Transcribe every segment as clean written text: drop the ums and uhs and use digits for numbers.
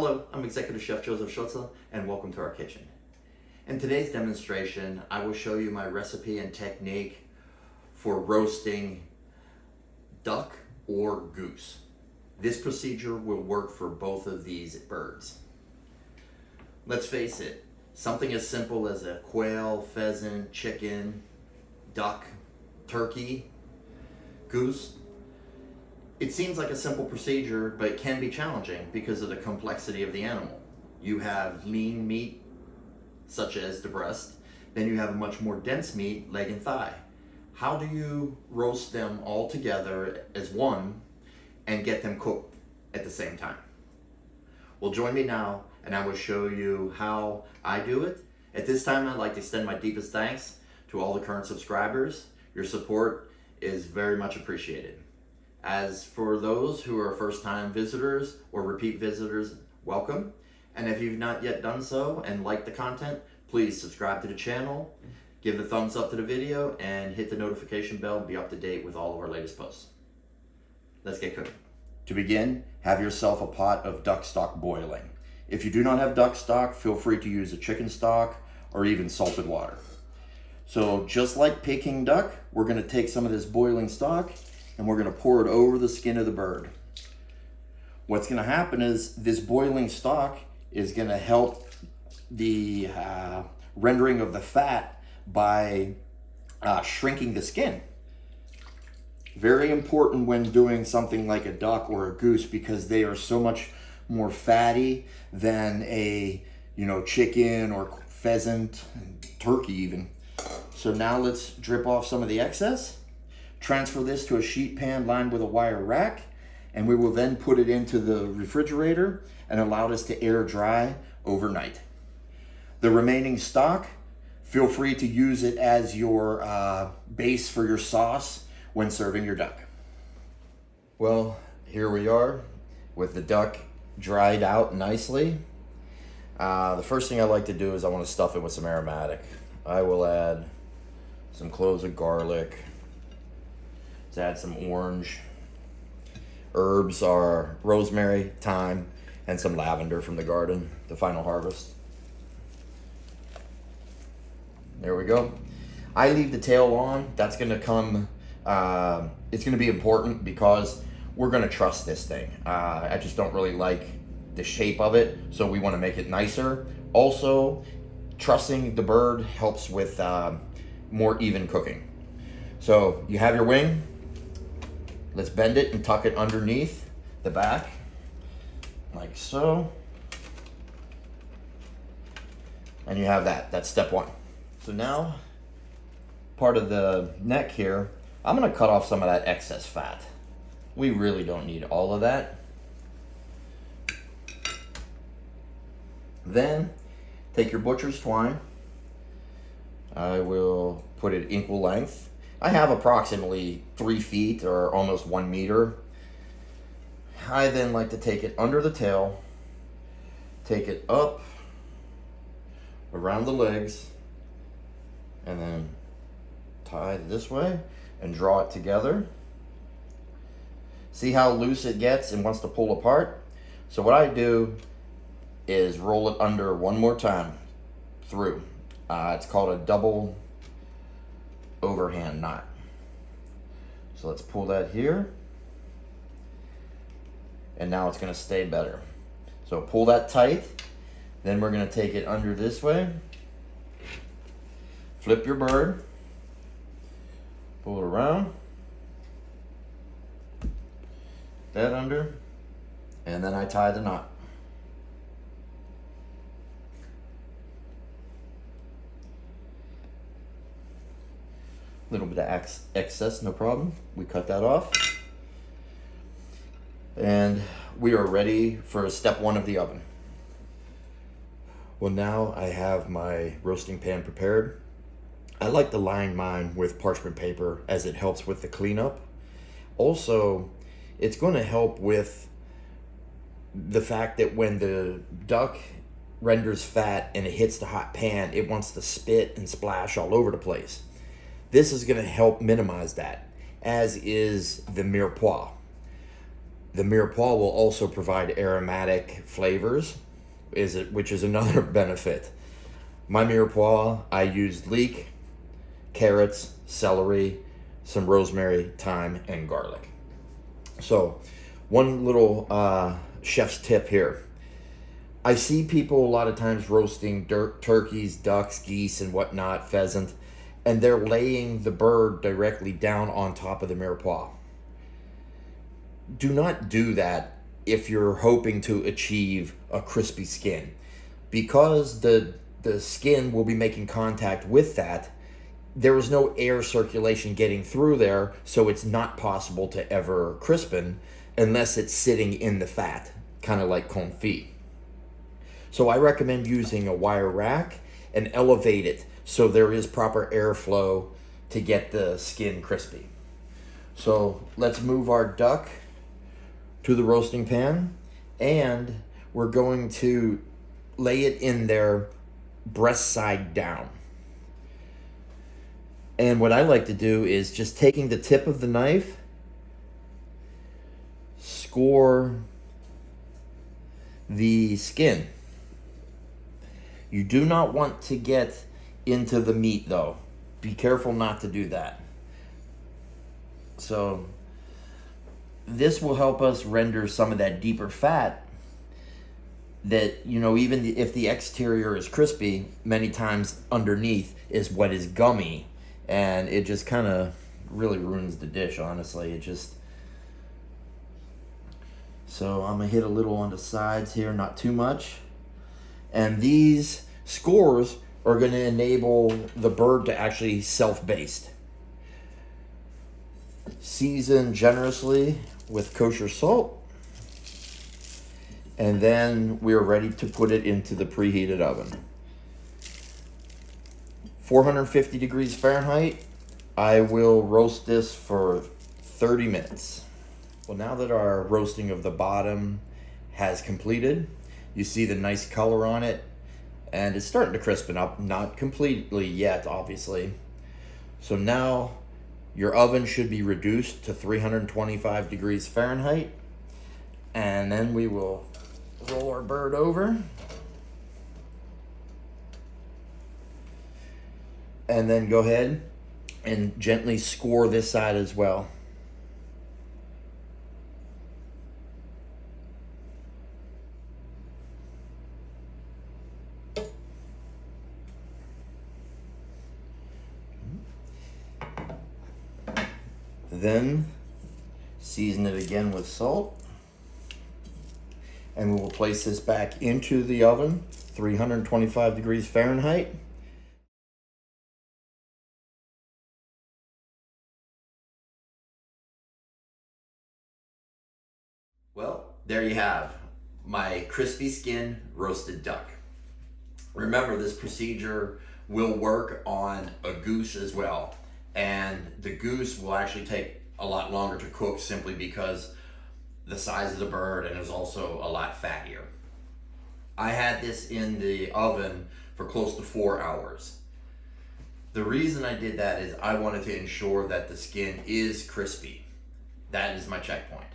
Hello, I'm Executive Chef Joseph Schutze, and welcome to our kitchen. In today's demonstration, I will show you my recipe and technique for roasting duck or goose. This procedure will work for both of these birds. Let's face it, something as simple as a quail, pheasant, chicken, duck, turkey, goose, it seems like a simple procedure, but it can be challenging because of the complexity of the animal. You have lean meat, such as the breast, then you have a much more dense meat, leg and thigh. How do you roast them all together as one and get them cooked at the same time? Well, join me now and I will show you how I do it. At this time, I'd like to extend my deepest thanks to all the current subscribers. Your support is very much appreciated. As for those who are first-time visitors or repeat visitors, welcome. And if you've not yet done so and like the content, please subscribe to the channel, give the thumbs up to the video, and hit the notification bell to be up to date with all of our latest posts. Let's get cooking. To begin, have yourself a pot of duck stock boiling. If you do not have duck stock, feel free to use a chicken stock or even salted water. So just like Peking duck, we're going to take some of this boiling stock and we're going to pour it over the skin of the bird. What's going to happen is this boiling stock is going to help the rendering of the fat by shrinking the skin. Very important when doing something like a duck or a goose because they are so much more fatty than a chicken or pheasant, turkey even. So now let's drip off some of the excess. Transfer this to a sheet pan lined with a wire rack, and we will then put it into the refrigerator and allow this to air dry overnight. The remaining stock, feel free to use it as your base for your sauce when serving your duck. Well, here we are with the duck dried out nicely. The first thing I like to do is I want to stuff it with some aromatic. I will add some cloves of garlic. Let's add some orange. Herbs are rosemary, thyme, and some lavender from the garden, the final harvest. There we go. I leave the tail on. That's gonna come, it's gonna be important because we're gonna truss this thing. I just don't really like the shape of it, so we wanna make it nicer. Also, trussing the bird helps with more even cooking. So you have your wing. Let's bend it and tuck it underneath the back, like so. And you have that. That's step one. So now, part of the neck here, I'm gonna cut off some of that excess fat. We really don't need all of that. Then, take your butcher's twine. I will put it equal length. I have approximately 3 feet or almost 1 meter. I then like to take it under the tail, take it up around the legs, and then tie it this way and draw it together. See how loose it gets and wants to pull apart? So what I do is roll it under one more time through. It's called a double overhand knot. So let's pull that here. And now it's gonna stay better. So pull that tight. Then we're gonna take it under this way. Flip your bird. Pull it around. That under. And then I tie the knot. Little bit of excess, no problem. We cut that off. And we are ready for step one of the oven. Well, now I have my roasting pan prepared. I like to line mine with parchment paper as it helps with the cleanup. Also, it's going to help with the fact that when the duck renders fat and it hits the hot pan, it wants to spit and splash all over the place. This is going to help minimize that, as is the mirepoix. The mirepoix will also provide aromatic flavors, which is another benefit. My mirepoix, I used leek, carrots, celery, some rosemary, thyme, and garlic. So, one little chef's tip here. I see people a lot of times roasting turkeys, ducks, geese, and whatnot, pheasant, and they're laying the bird directly down on top of the mirepoix. Do not do that if you're hoping to achieve a crispy skin, because the skin will be making contact with that. There is no air circulation getting through there, so it's not possible to ever crispen unless it's sitting in the fat, kind of like confit. So I recommend using a wire rack and elevate it so there is proper airflow to get the skin crispy. So let's move our duck to the roasting pan, and we're going to lay it in there breast side down. And what I like to do is just taking the tip of the knife, score the skin. You do not want to get into the meat though. Be careful not to do that. So this will help us render some of that deeper fat that, you know, even if the exterior is crispy, many times underneath is what is gummy, and it just kind of really ruins the dish, honestly. So I'm gonna hit a little on the sides here, not too much. And these scores are gonna enable the bird to actually self-baste. Season generously with kosher salt. And then we are ready to put it into the preheated oven. 450 degrees Fahrenheit. I will roast this for 30 minutes. Well, now that our roasting of the bottom has completed, you see the nice color on it, and it's starting to crispen up, not completely yet, obviously. So now your oven should be reduced to 325 degrees Fahrenheit, and then we will roll our bird over, and then go ahead and gently score this side as well. Then season it again with salt, and we will place this back into the oven, 325 degrees Fahrenheit. Well, there you have my crispy skin roasted duck. Remember, this procedure will work on a goose as well. And the goose will actually take a lot longer to cook simply because the size of the bird, and is also a lot fattier. I had this in the oven for close to 4 hours. The reason I did that is I wanted to ensure that the skin is crispy. That is my checkpoint.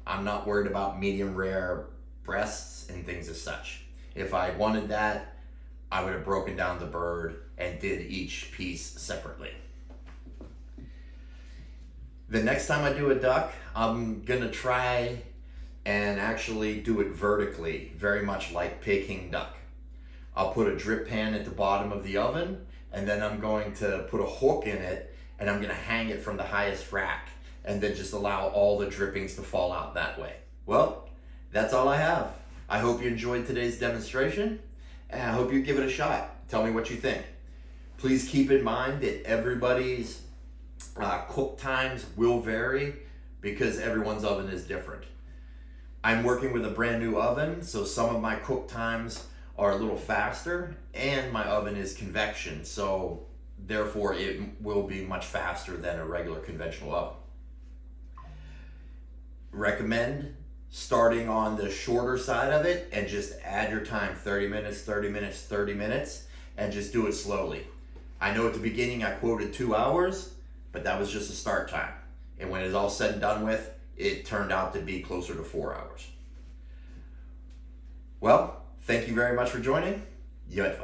I'm not worried about medium rare breasts and things as such. If I wanted that, I would have broken down the bird and did each piece separately. The next time I do a duck, I'm gonna try and actually do it vertically, very much like Peking duck. I'll put a drip pan at the bottom of the oven, and then I'm going to put a hook in it, and I'm gonna hang it from the highest rack, and then just allow all the drippings to fall out that way. Well, that's all I have. I hope you enjoyed today's demonstration, and I hope you give it a shot. Tell me what you think. Please keep in mind that everybody's cook times will vary because everyone's oven is different. I'm working with a brand new oven, so some of my cook times are a little faster, and my oven is convection, so therefore it will be much faster than a regular conventional oven. Recommend starting on the shorter side of it and just add your time, 30 minutes, 30 minutes, 30 minutes, and just do it slowly. I know at the beginning I quoted 2 hours, but that was just a start time. And when it's all said and done with, it turned out to be closer to 4 hours. Well, thank you very much for joining. Yet